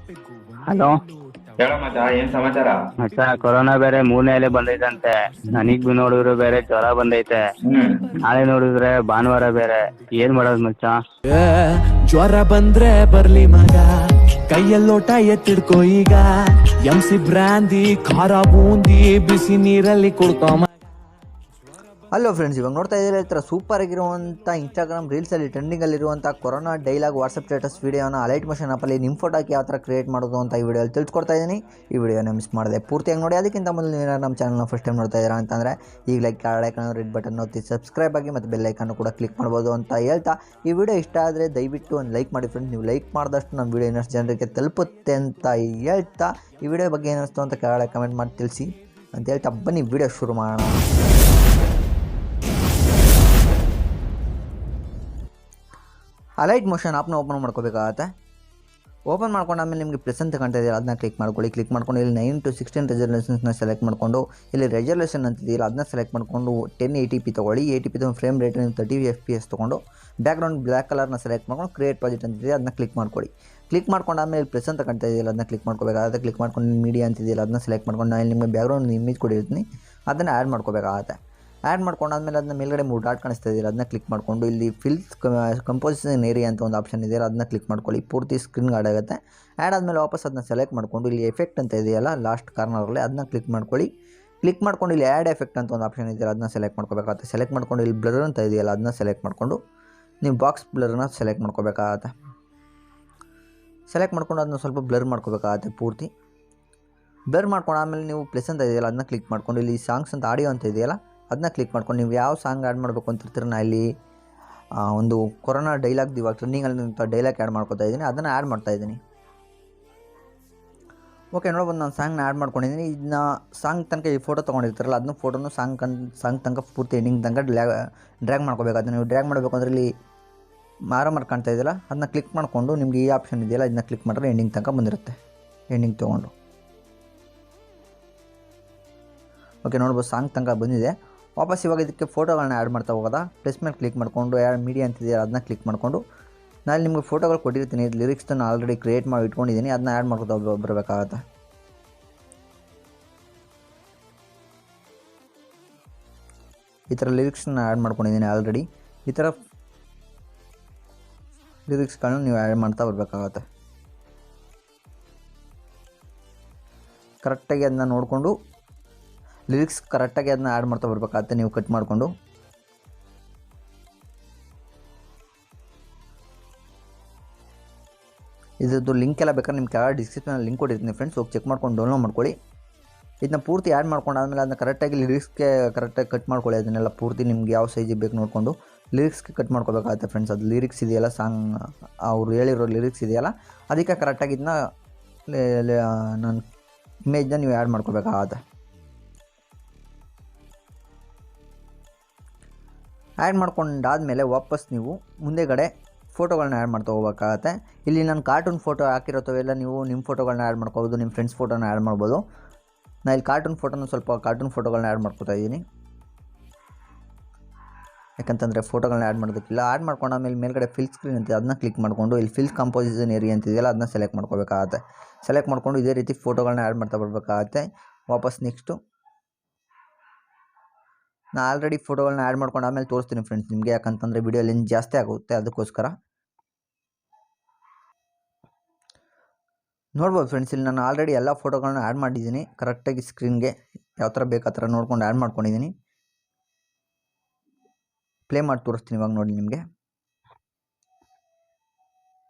Hello ಹೇಳ ಮಚ್ಚ, ಏನ್ ಸಮಾಚಾರ? ಮಚ್ಚ, ಕೊರೋನಾ ಬೇರೆ 3ನೇ ಅಲೆ ಬಂದೈತಂತೆ. ನನಗ್ ನೋಡಿದ್ರೆ ಬೇರೆ ಜ್ವರ ಬಂದೈತೆ. ನಾಳೆ ನೋಡಿದ್ರೆ ಭಾನುವಾರ ಬೇರೆ. ಏನ್ ಮಾಡೋದು ಮಚ್ಚ? ಜ್ವರ ಬಂದ್ರೆ ಬರ್ಲಿ ಮಗ, ಕೈಯಲ್ಲೋಟ ಎತ್ತಿಡ್ಕೋ ಈಗ. ಎಂಸಿ ಬ್ರಾಂದಿ, ಖಾರ ಬೂಂದಿ, ಬಿಸಿ ನೀರಲ್ಲಿ ಕುಡ್ಕೋ. ಹಲೋ ಫ್ರೆಂಡ್ಸ್, ಇವಾಗ ನೋಡ್ತಾ ಇದ್ದೀರಾ ಈ ಥರ ಸೂಪರ್ ಆಗಿರುವಂಥ ಇನ್ಸ್ಟಾಗ್ರಾಮ್ ರೀಲ್ಸಲ್ಲಿ ಟ್ರೆಂಡಿಂಗಲ್ಲಿರುವಂಥ ಕೊರೋನಾ ಡೈಲಾಗ್ ವಾಟ್ಸಪ್ ಸ್ಟೇಟಸ್ ವೀಡಿಯೋನ ಅಲೈಟ್ ಮೋಷನ್ ಆಪಲ್ಲಿ ನಿಮ್ಮ ಫೋಟೋ ಹಾಕಿ ಯಾವ ಥರ ಕ್ರಿಯೇಟ್ ಮಾಡೋದು ಅಂತ ಈ ವಿಡಿಯೋಲ್ಲಿ ತಿಳ್ಕೊಡ್ತಾ ಇದ್ದೀನಿ. ಈ ವಿಡಿಯೋನ ಮಿಸ್ ಮಾಡಿದೆ ಪೂರ್ತಿಯಾಗಿ ನೋಡಿ. ಅದಕ್ಕಿಂತ ಮೊದಲು ನೀವು ನಮ್ಮ ಚಾನಲ್ನ ಫಸ್ಟ್ ಟೈಮ್ ನೋಡ್ತಾ ಇದ್ದೀರಾ ಅಂತಂದರೆ ಈಗ ಲೈಕ್ ಐಕಾನ್ ರೆಡ್ ಬಟನ್ ಒತ್ತಿ ಸಬ್ಸ್ಕ್ರೈಬ್ ಆಗಿ ಮತ್ತು ಬೆಲ್ ಐಕಾನ್ ಕೂಡ ಕ್ಲಿಕ್ ಮಾಡ್ಬೋದು ಅಂತ ಹೇಳ್ತಾ, ಈ ವಿಡಿಯೋ ಇಷ್ಟ ಆದರೆ ದಯವಿಟ್ಟು ಒಂದು ಲೈಕ್ ಮಾಡಿ ಫ್ರೆಂಡ್ಸ್. ನೀವು ಲೈಕ್ ಮಾಡಿದಷ್ಟು ನಮ್ಮ ವಿಡಿಯೋ ಇನ್ನಷ್ಟು ಜನರಿಗೆ ತಲುಪುತ್ತೆ ಅಂತ ಹೇಳ್ತಾ, ಈ ವಿಡಿಯೋ ಬಗ್ಗೆ ಏನಿಸ್ತು ಅಂತ ಕೆಳಗಡೆ ಕಮೆಂಟ್ ಮಾಡಿ ತಿಳಿಸಿ ಅಂತ ಹೇಳ್ತಾ ಬನ್ನಿ ವಿಡಿಯೋ ಶುರು ಮಾಡೋಣ. ಅಲೈಟ್ ಮೋಷನ್ ಆಪ್ನ ಓಪನ್ ಮಾಡ್ಕೋಬೇಕಾಗತ್ತೆ. ಓಪನ್ ಮಾಡ್ಕೊಂಡಾದ್ಮೇಲೆ ನಿಮಗೆ ಪ್ಲಸ್ ಅಂತ ಕಾಣ್ತಾ ಇದೆಯಲ್ಲ, ಅದನ್ನ ಕ್ಲಿಕ್ ಮಾಡ್ಕೊಳ್ಳಿ. ಕ್ಲಿಕ್ ಮಾಡ್ಕೊಂಡು ಇಲ್ಲಿ 9 to 16 ರೆಸಲ್ಯೂಷನ್ಸ್ನ ಸೆಲೆಕ್ಟ್ ಮಾಡಿಕೊಂಡು ಇಲ್ಲಿ ರೆಸಲ್ಯೂಷನ್ ಅಂತಿದೆಯಲ್ಲ ಅದನ್ನ ಸೆಲೆಕ್ಟ್ ಮಾಡಿಕೊಂಡು 1080p ತೊಗೊಳ್ಳಿ. 80p ಫ್ರೇಮ್ ರೇಟ್ ನೀವು 30 FPS ತೊಗೊಂಡು ಬ್ಯಾಕ್ಗ್ರೌಂಡ್ ಬ್ಲ್ಯಾಕ್ ಕಲರ್ನ ಸೆಲೆಕ್ಟ್ ಮಾಡ್ಕೊಂಡು ಕ್ರಿಯೇಟ್ ಪ್ರಾಜೆಕ್ಟ್ ಅಂತಿದೆ ಅದನ್ನ ಕ್ಲಿಕ್ ಮಾಡ್ಕೊಳ್ಳಿ. ಕ್ಲಿಕ್ ಮಾಡ್ಕೊಂಡಾದ್ಮೇಲೆ ಪ್ಲಸ್ ಅಂತ ಕಾಣ್ತಾ ಇದೆಯಲ್ಲ ಅದನ್ನ ಕ್ಲಿಕ್ ಮಾಡ್ಕೋಬೇಕಾಗುತ್ತೆ. ಕ್ಲಿಕ್ ಮಾಡ್ಕೊಂಡು ಮೀಡಿಯಾ ಅಂತಿದೆಯಲ್ಲ ಅದನ್ನ ಸೆಲೆಕ್ಟ್ ಮಾಡ್ಕೊಂಡು ನಾನು ನಿಮಗೆ ಬ್ಯಾಕ್ಗ್ರೌಂಡ್ ಇಮೇಜ್ ಕೊಡಿರ್ತೀನಿ, ಅದನ್ನು ಆ್ಯಡ್ ಮಾಡ್ಕೋಬೇಕಾಗತ್ತೆ. ಆ್ಯಡ್ ಮಾಡ್ಕೊಂಡಾದ್ಮೇಲೆ ಅದನ್ನ ಮೇಲ್ಗಡೆ 3 ಡಾಟ್ ಕಾಣಿಸ್ತಾ ಇದೆಯಲ್ಲ ಅದನ್ನ ಕ್ಲಿಕ್ ಮಾಡಿಕೊಂಡು ಇಲ್ಲಿ ಫಿಲ್ಸ್ ಕಂಪೋಸಿಷನ್ ಏರಿಯಾ ಅಂತ ಒಂದು ಆಪ್ಷನ್ ಇದೆಯಲ್ಲ ಅದನ್ನ ಕ್ಲಿಕ್ ಮಾಡ್ಕೊಳ್ಳಿ. ಪೂರ್ತಿ ಸ್ಕ್ರೀನ್ಗೆ ಆ್ಯಡ್ ಆಗುತ್ತೆ. ಆ್ಯಡ್ ಆದಮೇಲೆ ವಾಪಸ್ ಅದನ್ನ ಸೆಲೆಕ್ಟ್ ಮಾಡಿಕೊಂಡು ಇಲ್ಲಿ ಎಫೆಕ್ಟ್ ಅಂತ ಇದೆಯಲ್ಲ ಲಾಸ್ಟ್ ಕಾರ್ನರಲ್ಲಿ ಅದನ್ನ ಕ್ಲಿಕ್ ಮಾಡ್ಕೊಳ್ಳಿ. ಕ್ಲಿಕ್ ಮಾಡ್ಕೊಂಡು ಇಲ್ಲಿ ಆ್ಯಡ್ ಎಫೆಕ್ಟ್ ಅಂತ ಒಂದು ಆಪ್ಷನ್ ಇದೆಯಲ್ಲ ಅದನ್ನ ಸೆಲೆಕ್ಟ್ ಮಾಡ್ಕೋಬೇಕಾಗುತ್ತೆ. ಸೆಲೆಕ್ಟ್ ಮಾಡ್ಕೊಂಡು ಇಲ್ಲಿ ಬ್ಲರ್ ಅಂತ ಇದೆಯಲ್ಲ ಅದನ್ನ ಸೆಲೆಕ್ಟ್ ಮಾಡಿಕೊಂಡು ನೀವು ಬಾಕ್ಸ್ ಬ್ಲರ್ನ ಸೆಲೆಕ್ಟ್ ಮಾಡ್ಕೋಬೇಕಾಗತ್ತೆ. ಸೆಲೆಕ್ಟ್ ಮಾಡ್ಕೊಂಡು ಅದನ್ನ ಸ್ವಲ್ಪ ಬ್ಲರ್ ಮಾಡ್ಕೋಬೇಕಾಗತ್ತೆ ಪೂರ್ತಿ. ಬ್ಲರ್ ಮಾಡ್ಕೊಂಡಾದ್ಮೇಲೆ ನೀವು ಪ್ಲಸ್ ಅಂತ ಇದೆಯಲ್ಲ ಅದನ್ನ ಕ್ಲಿಕ್ ಮಾಡ್ಕೊಂಡು ಇಲ್ಲಿ ಸಾಂಗ್ಸ್ ಅಂತ ಆಡಿಯೋ ಅಂತ ಇದೆಯಲ್ಲ ಅದನ್ನ ಕ್ಲಿಕ್ ಮಾಡ್ಕೊಂಡು ನೀವು ಯಾವ ಸಾಂಗ್ ಆ್ಯಡ್ ಮಾಡಬೇಕು ಅಂತಿರ್ತೀರ, ನಾನು ಇಲ್ಲಿ ಒಂದು ಕೊರೋನಾ ಡೈಲಾಗ್ ಇವಾಗ ಟ್ರೆಂಡಿಂಗಲ್ಲಿ ಡೈಲಾಗ್ ಆ್ಯಡ್ ಮಾಡ್ಕೊತಾ ಇದ್ದೀನಿ, ಅದನ್ನು ಆ್ಯಡ್ ಮಾಡ್ತಾಯಿದ್ದೀನಿ. ಓಕೆ, ನೋಡ್ಬೋದು ನಾನು ಸಾಂಗ್ನ ಆ್ಯಡ್ ಮಾಡ್ಕೊಂಡಿದ್ದೀನಿ. ಇದನ್ನ ಸಾಂಗ್ ತನಕ ಈ ಫೋಟೋ ತೊಗೊಂಡಿರ್ತಾರಲ್ಲ ಅದನ್ನ ಫೋಟೋನು ಸಾಂಗ್ ತನಕ ಪೂರ್ತಿ ಎಂಡಿಂಗ್ ತನಕ ಡ್ರ್ಯಾಗ್ ಮಾಡ್ಕೋಬೇಕಾದ್ರೆ ನೀವು ಡ್ರ್ಯಾಗ್ ಮಾಡಬೇಕು ಅಂದರೆ ಇಲ್ಲಿ ಮಾರ್ಕ್ ಕಾಣ್ತಾ ಇದೆಯಲ್ಲ ಅದನ್ನ ಕ್ಲಿಕ್ ಮಾಡಿಕೊಂಡು ನಿಮಗೆ ಈ ಆಪ್ಷನ್ ಇದೆಯಲ್ಲ ಇದನ್ನ ಕ್ಲಿಕ್ ಮಾಡಿದ್ರೆ ಎಂಡಿಂಗ್ ತನಕ ಬಂದಿರುತ್ತೆ. ಎಂಡಿಂಗ್ ತೊಗೊಂಡು ಓಕೆ ನೋಡ್ಬೋದು ಸಾಂಗ್ ತನಕ ಬಂದಿದೆ. ವಾಪಸ್ ಇವಾಗ ಇದಕ್ಕೆ ಫೋಟೋಗಳನ್ನ ಆ್ಯಡ್ ಮಾಡ್ತಾ ಹೋಗೋದಾ, ಪ್ಲಸ್ ಮೇಲೆ ಕ್ಲಿಕ್ ಮಾಡಿಕೊಂಡು ಆ್ಯಡ್ ಮೀಡಿಯಾ ಅಂತಿದೆಯಲ್ಲ ಅದನ್ನ ಕ್ಲಿಕ್ ಮಾಡಿಕೊಂಡು ನಾನು ನಿಮಗೆ ಫೋಟೋಗಳು ಕೊಟ್ಟಿರ್ತೀನಿ. ಲಿರಿಕ್ಸ್ನ ಆಲ್ರೆಡಿ ಕ್ರಿಯೇಟ್ ಮಾಡಿ ಇಟ್ಕೊಂಡಿದ್ದೀನಿ, ಅದನ್ನ ಆ್ಯಡ್ ಮಾಡ್ಕೊತಾ ಬರಬೇಕಾಗತ್ತೆ. ಈ ಥರ ಲಿರಿಕ್ಸ್ನ ಆ್ಯಡ್ ಮಾಡ್ಕೊಂಡಿದ್ದೀನಿ ಆಲ್ರೆಡಿ. ಈ ಥರ ಲಿರಿಕ್ಸ್ಗಳನ್ನ ನೀವು ಆ್ಯಡ್ ಮಾಡ್ತಾ ಬರಬೇಕಾಗತ್ತೆ. ಕರೆಕ್ಟಾಗಿ ಅದನ್ನ ನೋಡಿಕೊಂಡು ಲಿರಿಕ್ಸ್ ಕರೆಕ್ಟಾಗಿ ಅದನ್ನ ಆ್ಯಡ್ ಮಾಡ್ತಾ ಬರಬೇಕಾಗತ್ತೆ. ನೀವು ಕಟ್ ಮಾಡಿಕೊಂಡು ಇದ್ರದ್ದು ಲಿಂಕ್ ಎಲ್ಲ ಬೇಕಾದ್ರೆ ನಿಮ್ಮ ಕೆಳಗೆ ಡಿಸ್ಕ್ರಿಪ್ಷನಲ್ಲಿ ಲಿಂಕ್ ಕೊಟ್ಟಿರ್ತೀನಿ ಫ್ರೆಂಡ್ಸ್, ಹೋಗಿ ಚೆಕ್ ಮಾಡ್ಕೊಂಡು ಡೌನ್ಲೋಡ್ ಮಾಡ್ಕೊಳ್ಳಿ. ಇದನ್ನ ಪೂರ್ತಿ ಆ್ಯಡ್ ಮಾಡ್ಕೊಂಡಾದ್ಮೇಲೆ ಅದನ್ನ ಕರೆಕ್ಟಾಗಿ ಲಿರಿಕ್ಸ್ಗೆ ಕರೆಕ್ಟಾಗಿ ಕಟ್ ಮಾಡ್ಕೊಳ್ಳಿ. ಅದನ್ನೆಲ್ಲ ಪೂರ್ತಿ ನಿಮ್ಗೆ ಯಾವ ಸೈಜಿಗೆ ಬೇಕು ನೋಡಿಕೊಂಡು ಲಿರಿಕ್ಸ್ಗೆ ಕಟ್ ಮಾಡ್ಕೋಬೇಕಾಗುತ್ತೆ ಫ್ರೆಂಡ್ಸ್. ಅದು ಲಿರಿಕ್ಸ್ ಇದೆಯಲ್ಲ ಸಾಂಗ್ ಅವ್ರು ಹೇಳಿರೋ ಲಿರಿಕ್ಸ್ ಇದೆಯಲ್ಲ ಅದಕ್ಕೆ ಕರೆಕ್ಟಾಗಿ ಇದನ್ನ ನಾನು ಇಮೇಜ್ನ ನೀವು ಆ್ಯಡ್ ಮಾಡ್ಕೋಬೇಕಾಗತ್ತೆ. ಆ್ಯಡ್ ಮಾಡ್ಕೊಂಡಾದಮೇಲೆ ವಾಪಸ್ ನೀವು ಮುಂದೆಗಡೆ ಫೋಟೋಗಳನ್ನ ಆ್ಯಡ್ ಮಾಡ್ತಾ ಹೋಗ್ಬೇಕಾಗತ್ತೆ. ಇಲ್ಲಿ ನಾನು ಕಾರ್ಟೂನ್ ಫೋಟೋ ಹಾಕಿರೋತವೆಲ್ಲ ನೀವು ನಿಮ್ಮ ಫೋಟೋಗಳನ್ನ ಆ್ಯಡ್ ಮಾಡ್ಕೋಬೋದು, ನಿಮ್ಮ ಫ್ರೆಂಡ್ಸ್ ಫೋಟೋನ ಆ್ಯಡ್ ಮಾಡ್ಬೋದು. ನಾನು ಇಲ್ಲಿ ಕಾರ್ಟೂನ್ ಫೋಟೋಗಳನ್ನ ಆ್ಯಡ್ ಮಾಡ್ಕೊತಾ ಇದ್ದೀನಿ, ಯಾಕಂತಂದರೆ ಫೋಟೋಗಳನ್ನ ಆ್ಯಡ್ ಮಾಡೋದಕ್ಕಿಲ್ಲ. ಆ್ಯಡ್ ಮಾಡ್ಕೊಂಡಾದ್ಮೇಲೆ ಮೇಲ್ಗಡೆ ಫಿಲ್ ಸ್ಕ್ರೀನ್ ಅಂತಿದೆ ಅದನ್ನ ಕ್ಲಿಕ್ ಮಾಡಿಕೊಂಡು ಇಲ್ಲಿ ಫಿಲ್ ಕಂಪೋಸಿಷನ್ ಏರಿಯಾ ಅಂತಿದೆಯಲ್ಲ ಅದನ್ನ ಸೆಲೆಕ್ಟ್ ಮಾಡ್ಕೋಬೇಕಾಗತ್ತೆ. ಸೆಲೆಕ್ಟ್ ಮಾಡಿಕೊಂಡು ಇದೇ ರೀತಿ ಫೋಟೋಗಳನ್ನ ಆ್ಯಡ್ ಮಾಡ್ತಾ ಬರಬೇಕಾಗತ್ತೆ. ವಾಪಸ್ ನೆಕ್ಸ್ಟು ನಾನು ಆಲ್ರೆಡಿ ಫೋಟೋಗಳನ್ನ ಆ್ಯಡ್ ಮಾಡ್ಕೊಂಡು ಆಮೇಲೆ ತೋರಿಸ್ತೀನಿ ಫ್ರೆಂಡ್ಸ್ ನಿಮಗೆ, ಯಾಕಂತಂದರೆ ವಿಡಿಯೋ ಲೆಂತ್ ಜಾಸ್ತಿ ಆಗುತ್ತೆ ಅದಕ್ಕೋಸ್ಕರ. ನೋಡ್ಬೋದು ಫ್ರೆಂಡ್ಸ್, ಇಲ್ಲಿ ನಾನು ಆಲ್ರೆಡಿ ಎಲ್ಲ ಫೋಟೋಗಳನ್ನ ಆ್ಯಡ್ ಮಾಡಿದ್ದೀನಿ ಕರೆಕ್ಟಾಗಿ ಸ್ಕ್ರೀನ್ಗೆ ಯಾವ ಥರ ಬೇಕು ಆ ಥರ ನೋಡ್ಕೊಂಡು ಆ್ಯಡ್ ಮಾಡ್ಕೊಂಡಿದ್ದೀನಿ. ಪ್ಲೇ ಮಾಡಿ ತೋರಿಸ್ತೀನಿ ಇವಾಗ ನೋಡಿ ನಿಮಗೆ.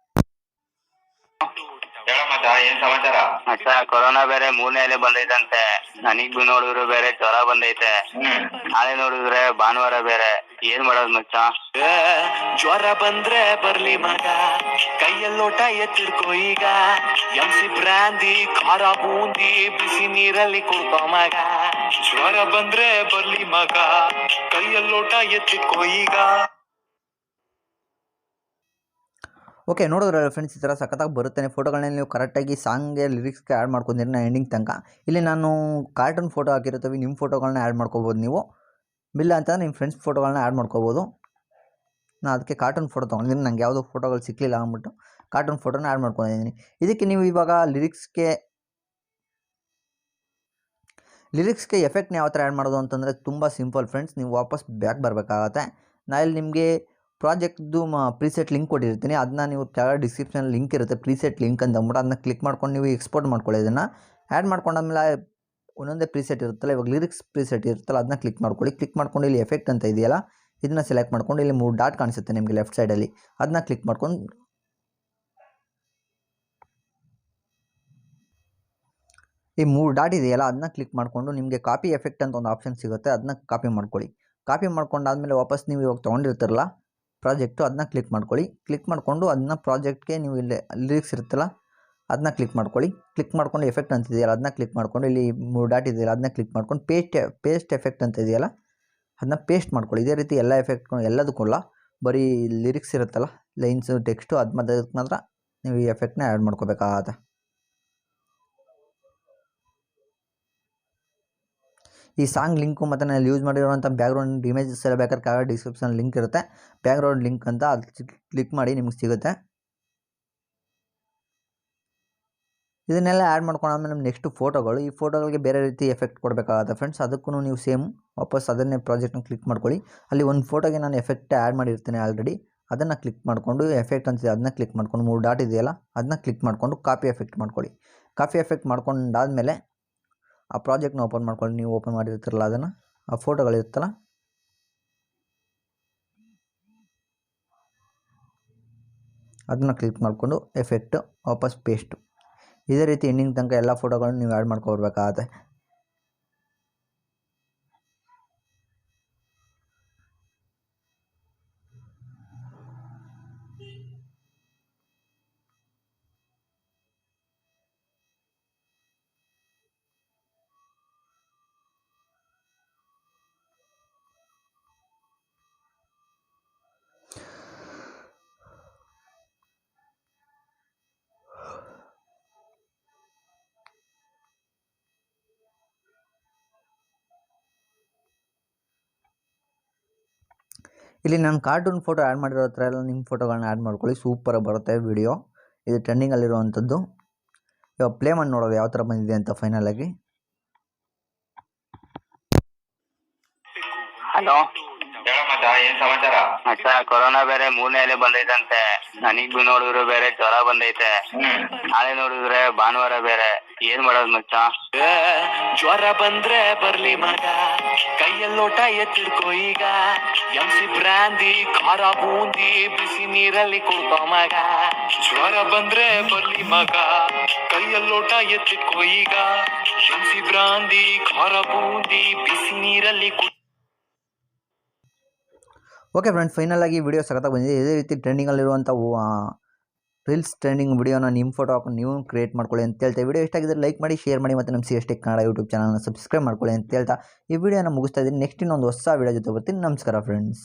ಏನ್ ಸಮಾಚಾರ? ಮಚ್ಚ, ಕೊರೋನಾ ಬೇರೆ 3ನೇ ಅಲೆ ಬಂದೈತಂತೆ. ನನಗ್ ನೋಡಿದ್ರು ಬೇರೆ ಜ್ವರ ಬಂದೈತೆ. ನಾಳೆ ನೋಡಿದ್ರೆ ಭಾನುವಾರ ಬೇರೆ. ಏನ್ ಮಾಡೋದು ಮಚ್ಚ? ಜ್ವರ ಬಂದ್ರೆ ಬರ್ಲಿ ಮಗ, ಕೈಯಲ್ಲೋಟ ಎತ್ತಿಡ್ಕೋ ಈಗ. ಎಂಸಿ ಬ್ರಾಂದಿ, ಖಾರ ಬೂಂದಿ, ಬಿಸಿ ನೀರಲ್ಲಿ ಕುಡ್ಕೋ ಮಗ. ಜ್ವರ ಬಂದ್ರೆ ಬರ್ಲಿ ಮಗ, ಕೈಯಲ್ಲೋಟ ಎತ್ತಿಡ್ಕೋ ಈಗ. ಓಕೆ, ನೋಡಿದ್ರಲ್ಲ ಫ್ರೆಂಡ್ಸ್, ಈ ಥರ ಸಖತ್ತಾಗಿ ಬರುತ್ತೆ. ಫೋಟೋಗಳನ್ನ ನೀವು ಕರೆಕ್ಟಾಗಿ ಸಾಂಗ್ಗೆ ಲಿರಿಕ್ಸ್ಗೆ ಆ್ಯಡ್ ಮಾಡ್ಕೊಂಡಿರಿ ನಾನು ಎಂಡಿಂಗ್ ತನಕ. ಇಲ್ಲಿ ನಾನು ಕಾರ್ಟೂನ್ ಫೋಟೋ ಹಾಕಿರ್ತೀವಿ, ನಿಮ್ಮ ಫೋಟೋಗಳನ್ನ ಆ್ಯಡ್ ಮಾಡ್ಕೋಬೋದು ನೀವು. ಬಿಲ್ಲ ಅಂತಂದರೆ ನಿಮ್ಮ ಫ್ರೆಂಡ್ಸ್ ಫೋಟೋಗಳನ್ನ ಆ್ಯಡ್ ಮಾಡ್ಕೋಬೋದು. ನಾನು ಅದಕ್ಕೆ ಕಾರ್ಟೂನ್ ಫೋಟೋ ತೊಗೊಂಡಿದ್ದೀನಿ, ನಂಗೆ ಯಾವುದೋ ಫೋಟೋಗಳು ಸಿಕ್ಕಲಿಲ್ಲ ಅಂದ್ಬಿಟ್ಟು ಕಾರ್ಟೂನ್ ಫೋಟೋನ ಆ್ಯಡ್ ಮಾಡ್ಕೊಂಡಿದ್ದೀನಿ. ಇದಕ್ಕೆ ನೀವು ಇವಾಗ ಲಿರಿಕ್ಸ್ಗೆ ಎಫೆಕ್ಟ್ನ ಯಾವ ಥರ ಆ್ಯಡ್ ಮಾಡೋದು ಅಂತಂದರೆ ತುಂಬ ಸಿಂಪಲ್ ಫ್ರೆಂಡ್ಸ್. ನೀವು ವಾಪಸ್ ಬ್ಯಾಕ್ ಬರಬೇಕಾಗತ್ತೆ. ನಾನಿಲ್ಲಿ ನಿಮಗೆ ಪ್ರಾಜೆಕ್ಟ್ದು ಪ್ರೀಸೆಟ್ ಲಿಂಕ್ ಕೊಟ್ಟಿರ್ತೀನಿ. ಅದನ್ನ ನೀವು ಕೆಳಗೆ ಡಿಸ್ಕ್ರಿಪ್ಷನ್ ಲಿಂಕ್ ಇರುತ್ತೆ, ಪ್ರೀಸೆಟ್ ಲಿಂಕ್ ಅಂತ ಅಂದ್ಬಿಟ್ಟು ಅದನ್ನ ಕ್ಲಿಕ್ ಮಾಡ್ಕೊಂಡು ನೀವು ಎಕ್ಸ್ಪೋರ್ಟ್ ಮಾಡ್ಕೊಳ್ಳಿ. ಇದನ್ನು ಆ್ಯಡ್ ಮಾಡ್ಕೊಂಡಾದ್ಮೇಲೆ ಒಂದೊಂದೇ ಪ್ರೀಸೆಟ್ ಇರುತ್ತಲ್ಲ, ಇವಾಗ ಲಿರಿಕ್ಸ್ ಪ್ರೀಸೆಟ್ ಇರುತ್ತಲ್ಲ ಅದನ್ನ ಕ್ಲಿಕ್ ಮಾಡ್ಕೊಳ್ಳಿ. ಕ್ಲಿಕ್ ಮಾಡ್ಕೊಂಡು ಇಲ್ಲಿ ಎಫೆಕ್ಟ್ ಅಂತ ಇದೆಯಲ್ಲ ಇದನ್ನ ಸೆಲೆಕ್ಟ್ ಮಾಡ್ಕೊಂಡು ಇಲ್ಲಿ 3 ಡಾಟ್ ಕಾಣಿಸುತ್ತೆ ನಿಮಗೆ ಲೆಫ್ಟ್ ಸೈಡಲ್ಲಿ, ಅದನ್ನ ಕ್ಲಿಕ್ ಮಾಡ್ಕೊಂಡು ಈ 3 ಡಾಟ್ ಇದೆಯಲ್ಲ ಅದನ್ನ ಕ್ಲಿಕ್ ಮಾಡಿಕೊಂಡು ನಿಮಗೆ ಕಾಪಿ ಎಫೆಕ್ಟ್ ಅಂತ ಒಂದು ಆಪ್ಷನ್ ಸಿಗುತ್ತೆ, ಅದನ್ನ ಕಾಪಿ ಮಾಡ್ಕೊಳ್ಳಿ. ಕಾಪಿ ಮಾಡ್ಕೊಂಡಾದ್ಮೇಲೆ ವಾಪಸ್ ನೀವು ಇವಾಗ ತೊಗೊಂಡಿರ್ತಾರಲ್ಲ ಪ್ರಾಜೆಕ್ಟು, ಅದನ್ನ ಕ್ಲಿಕ್ ಮಾಡ್ಕೊಳ್ಳಿ. ಕ್ಲಿಕ್ ಮಾಡಿಕೊಂಡು ಅದನ್ನ ಪ್ರಾಜೆಕ್ಟ್ಗೆ ನೀವು ಇಲ್ಲಿ ಲಿರಿಕ್ಸ್ ಇರುತ್ತಲ್ಲ ಅದನ್ನ ಕ್ಲಿಕ್ ಮಾಡ್ಕೊಳ್ಳಿ. ಕ್ಲಿಕ್ ಮಾಡ್ಕೊಂಡು ಎಫೆಕ್ಟ್ ಅಂತ ಇದೆಯಲ್ಲ ಅದನ್ನ ಕ್ಲಿಕ್ ಮಾಡ್ಕೊಂಡು ಇಲ್ಲಿ 3 ಡಾಟ್ ಇದೆಯಲ್ಲ ಅದನ್ನ ಕ್ಲಿಕ್ ಮಾಡ್ಕೊಂಡು ಪೇಸ್ಟ್ ಎಫೆಕ್ಟ್ ಅಂತ ಇದೆಯಲ್ಲ ಅದನ್ನ ಪೇಸ್ಟ್ ಮಾಡ್ಕೊಳ್ಳಿ. ಇದೇ ರೀತಿ ಎಲ್ಲ ಎಫೆಕ್ಟ್ ಎಲ್ಲದಕ್ಕಲ್ಲ, ಬರೀ ಲಿರಿಕ್ಸ್ ಇರುತ್ತಲ್ಲ ಲೈನ್ಸು ಟೆಕ್ಸ್ಟು ಅದು ಮಾತ್ರ ನೀವು ಈ ಎಫೆಕ್ಟ್ನ ಆ್ಯಡ್ ಮಾಡ್ಕೋಬೇಕಾಗತ್ತೆ. ಈ ಸಾಂಗ್ ಲಿಂಕು ಮತ್ತು ನಾನು ಯೂಸ್ ಮಾಡಿರುವಂಥ ಬ್ಯಾಕ್ಗ್ರೌಂಡ್ ಇಮೇಜಸ್ ಎಲ್ಲ ಬೇಕಾದ್ರೆ ಕೆಳಗೆ ಡಿಸ್ಕ್ರಿಪ್ಷನ್ ಲಿಂಕ್ ಇರುತ್ತೆ, ಬ್ಯಾಕ್ಗ್ರೌಂಡ್ ಲಿಂಕ್ ಅಂತ ಅದು ಕ್ಲಿಕ್ ಮಾಡಿ ನಿಮ್ಗೆ ಸಿಗುತ್ತೆ. ಇದನ್ನೆಲ್ಲ ಆ್ಯಡ್ ಮಾಡ್ಕೊಂಡಾದ್ಮೇಲೆ ನಮ್ಮ ನೆಕ್ಸ್ಟ್ ಫೋಟೋಗಳು, ಈ ಫೋಟೋಗಳಿಗೆ ಬೇರೆ ರೀತಿ ಎಫೆಕ್ಟ್ ಕೊಡಬೇಕಾಗುತ್ತೆ ಫ್ರೆಂಡ್ಸ್. ಅದಕ್ಕೂ ನೀವು ಸೇಮ್ ವಾಪಸ್ ಅದನ್ನೇ ಪ್ರಾಜೆಕ್ಟ್ನ ಕ್ಲಿಕ್ ಮಾಡ್ಕೊಳ್ಳಿ. ಅಲ್ಲಿ ಒಂದು ಫೋಟೋಗೆ ನಾನು ಎಫೆಕ್ಟ್ ಆ್ಯಡ್ ಮಾಡಿರ್ತೀನಿ ಆಲ್ರೆಡಿ, ಅದನ್ನು ಕ್ಲಿಕ್ ಮಾಡಿಕೊಂಡು ಎಫೆಕ್ಟ್ ಅಂತಿದೆ ಅದನ್ನ ಕ್ಲಿಕ್ ಮಾಡ್ಕೊಂಡು 3 ಡಾಟ್ ಇದೆಯಲ್ಲ ಅದನ್ನ ಕ್ಲಿಕ್ ಮಾಡಿಕೊಂಡು ಕಾಪಿ ಎಫೆಕ್ಟ್ ಮಾಡ್ಕೊಳ್ಳಿ. ಕಾಪಿ ಎಫೆಕ್ಟ್ ಮಾಡ್ಕೊಂಡಾದ್ಮೇಲೆ ಆ ಪ್ರಾಜೆಕ್ಟ್ನ ಓಪನ್ ಮಾಡ್ಕೊಳ್ಳಿ. ನೀವು ಓಪನ್ ಮಾಡಿರ್ತೀರಲ್ಲ ಅದನ್ನು, ಆ ಫೋಟೋಗಳಿರುತ್ತಲ್ಲ ಅದನ್ನು ಕ್ಲಿಕ್ ಮಾಡಿಕೊಂಡು ಎಫೆಕ್ಟ್ ವಾಪಸ್ ಪೇಸ್ಟು. ಇದೇ ರೀತಿ ಎಂಡಿಂಗ್ ತನಕ ಎಲ್ಲ ಫೋಟೋಗಳನ್ನು ನೀವು ಆ್ಯಡ್ ಮಾಡ್ಕೊಬರ್ಬೇಕಾಗತ್ತೆ. ಇಲ್ಲಿ ನಾನು ಕಾರ್ಟೂನ್ ಫೋಟೋ ಆ್ಯಡ್ ಮಾಡಿರೋ ಹತ್ರ ಎಲ್ಲ ನಿಮ್ಮ ಫೋಟೋಗಳನ್ನ ಆ್ಯಡ್ ಮಾಡ್ಕೊಳ್ಳಿ, ಸೂಪರಾಗಿ ಬರುತ್ತೆ ವಿಡಿಯೋ. ಇದು ಟ್ರೆಂಡಿಂಗಲ್ಲಿರುವಂಥದ್ದು. ಇವಾಗ ಪ್ಲೇ ಮಾಡಿ ನೋಡೋದು ಯಾವ ಥರ ಬಂದಿದೆ ಅಂತ ಫೈನಲಾಗಿ. ಹಲೋ ಹೇಳ ಮಚ್ಚ, ಏನ್ ಸಮಾಚಾರ? ಮಚ್ಚ ಕೊರೋನಾ ಬೇರೆ 3ನೇ ಅಲೆ ಬಂದೈತಂತೆ. ನನಗ್ ನೋಡಿದ್ರೆ ಬೇರೆ ಜ್ವರ ಬಂದೈತೆ. ನಾಳೆ ನೋಡಿದ್ರೆ ಭಾನುವಾರ ಬೇರೆ. ಏನ್ ಮಾಡೋದು ಮಚ್ಚ? ಜ್ವರ ಬಂದ್ರೆ ಬರ್ಲಿ ಮಗ, ಕೈಯಲ್ಲೋಟ ಎತ್ತಿಡ್ಕೋ ಈಗ. ಎಂಸಿ ಬ್ರಾಂದಿ ಖಾರ ಬೂಂದಿ ಬಿಸಿ ನೀರಲ್ಲಿ ಕುಡ್ಕೋ ಮಗ. ಜ್ವರ ಬಂದ್ರೆ ಬರ್ಲಿ ಮಗ, ಕೈಯಲ್ಲೋಟ ಎತ್ತಿಡ್ಕೋ ಈಗ. ಎಂಸಿ ಬ್ರಾಂದಿ ಖಾರ ಬೂಂದಿ ಬಿಸಿ ನೀರಲ್ಲಿ ಓಕೆ ಫ್ರೆಂಡ್ಸ್, ಫೈನಲಾಗಿ ವಿಡಿಯೋ ಸಖತ್ತಾಗಿ ಬಂದಿದೆ. ಇದೇ ರೀತಿ ಟ್ರೆಂಡಿಂಗಲ್ಲಿರುವಂಥ ರೀಲ್ಸ್ ಟ್ರೆಂಡಿಂಗ್ ವಿಡಿಯೋನ ನಿಮ್ಮ ಫೋಟೋ ಹಾಕೊಂಡು ನೀವು ಕ್ರಿಯೇಟ್ ಮಾಡ್ಕೊಳ್ಳಿ ಅಂತ ಹೇಳ್ತಾ, ವಿಡಿಯೋ ಇಷ್ಟ ಆಗಿದ್ರೆ ಲೈಕ್ ಮಾಡಿ, ಶೇರ್ ಮಾಡಿ, ಮತ್ತು ನಮ್ಮ CST ಕನ್ನಡ ಯೂಟ್ಯೂಬ್ ಚಾನಲ್ನ ಸಬ್ಸ್ಕ್ರೈಬ್ ಮಾಡ್ಕೊಳ್ಳಿ ಅಂತ ಹೇಳ್ತಾ ಈ ವಿಡಿಯೋನ ಮುಗಿಸ್ತಾ ಇದ್ದೀನಿ. ನೆಕ್ಸ್ಟ್ ಇನ್ನೊಂದು ಹೊಸ ವಿಡಿಯೋ ಜೊತೆ ಬರ್ತೀನಿ. ನಮಸ್ಕಾರ ಫ್ರೆಂಡ್ಸ್.